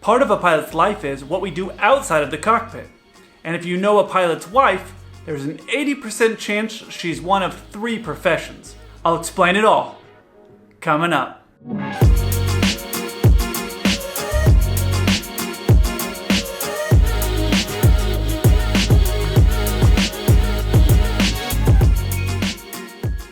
Part of a pilot's life is what we do outside of the cockpit. And if you know a pilot's wife, there's an 80% chance she's one of 3 professions. I'll explain it all. Coming up.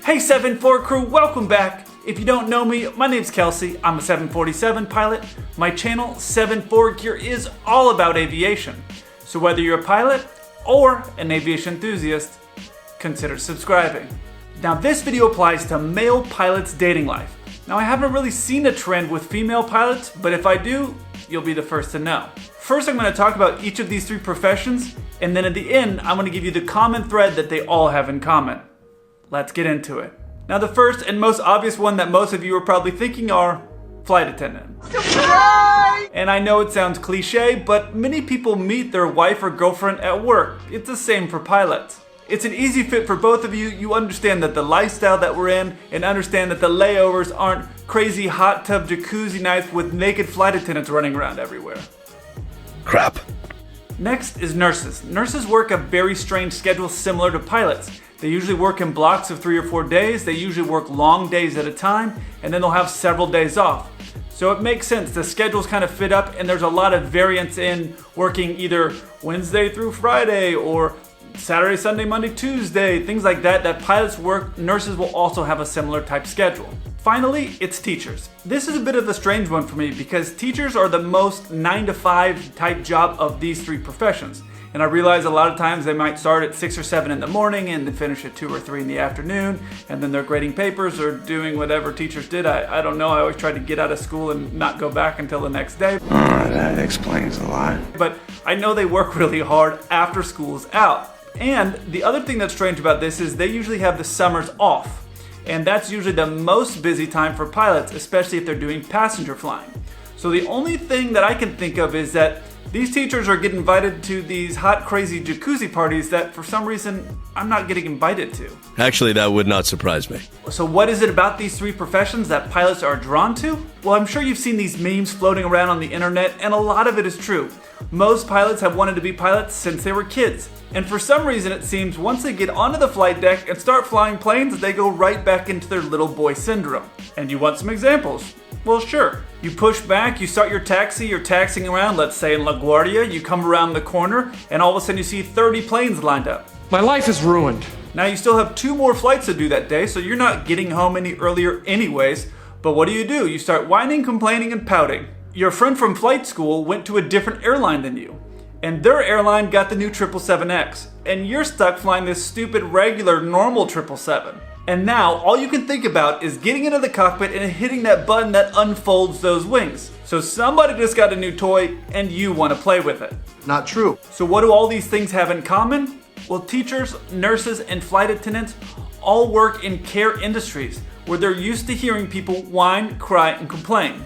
Hey 7-4 crew, welcome back. If you don't know me, my name's Kelsey. I'm a 747 pilot. My channel, 7-4 Gear, is all about aviation. So whether you're a pilot or an aviation enthusiast, consider subscribing. Now this video applies to male pilots' dating life. Now I haven't really seen a trend with female pilots, but if I do, you'll be the first to know. First I'm going to talk about each of these 3 professions, and then at the end I'm going to give you the common thread that they all have in common. Let's get into it. Now the first and most obvious one that most of you are probably thinking are flight attendants. Surprise! And I know it sounds cliche, but many people meet their wife or girlfriend at work. It's the same for pilots. It's an easy fit for both of you. You understand that the lifestyle that we're in and understand that the layovers aren't crazy hot tub jacuzzi nights with naked flight attendants running around everywhere. Crap. Next is nurses. Nurses work a very strange schedule similar to pilots. They usually work in blocks of 3 or 4 days. They usually work long days at a time, and then they'll have several days off. So it makes sense. The schedules kind of fit up, and there's a lot of variance in working either Wednesday through Friday or Saturday, Sunday, Monday, Tuesday, things like that pilots work. Nurses will also have a similar type schedule. Finally, it's teachers. This is a bit of a strange one for me because teachers are the most 9-to-5 type job of these 3 professions. And I realize a lot of times they might start at 6 or 7 in the morning and then finish at 2 or 3 in the afternoon, and then they're grading papers or doing whatever teachers did. I don't know. I always tried to get out of school and not go back until the next day. That explains a lot. But I know they work really hard after school's out. And the other thing that's strange about this is they usually have the summers off. And that's usually the most busy time for pilots, especially if they're doing passenger flying. So the only thing that I can think of is that these teachers are getting invited to these hot, crazy jacuzzi parties that for some reason I'm not getting invited to. Actually, that would not surprise me. So what is it about these 3 professions that pilots are drawn to? Well, I'm sure you've seen these memes floating around on the internet, and a lot of it is true. Most pilots have wanted to be pilots since they were kids. And for some reason it seems once they get onto the flight deck and start flying planes, they go right back into their little boy syndrome. And you want some examples? Well, sure. You push back, you start your taxi, you're taxiing around, let's say in LaGuardia, you come around the corner, and all of a sudden you see 30 planes lined up. My life is ruined. Now you still have 2 more flights to do that day, so you're not getting home any earlier anyways, but what do? You start whining, complaining, and pouting. Your friend from flight school went to a different airline than you, and their airline got the new 777X, and you're stuck flying this stupid regular normal 777. And now, all you can think about is getting into the cockpit and hitting that button that unfolds those wings. So somebody just got a new toy and you want to play with it. Not true. So what do all these things have in common? Well, teachers, nurses, and flight attendants all work in care industries where they're used to hearing people whine, cry, and complain.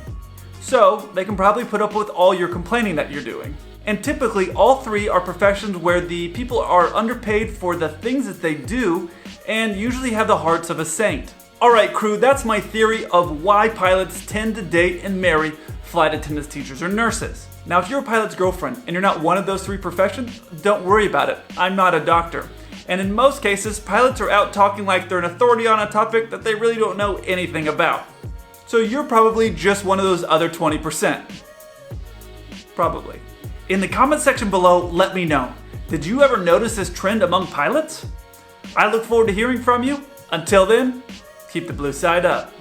So they can probably put up with all your complaining that you're doing. And typically, all 3 are professions where the people are underpaid for the things that they do and usually have the hearts of a saint. Alright crew, that's my theory of why pilots tend to date and marry flight attendants, teachers, or nurses. Now if you're a pilot's girlfriend and you're not one of those 3 professions, don't worry about it. I'm not a doctor. And in most cases, pilots are out talking like they're an authority on a topic that they really don't know anything about. So you're probably just one of those other 20%. Probably. In the comment section below, let me know. Did you ever notice this trend among pilots? I look forward to hearing from you. Until then, keep the blue side up.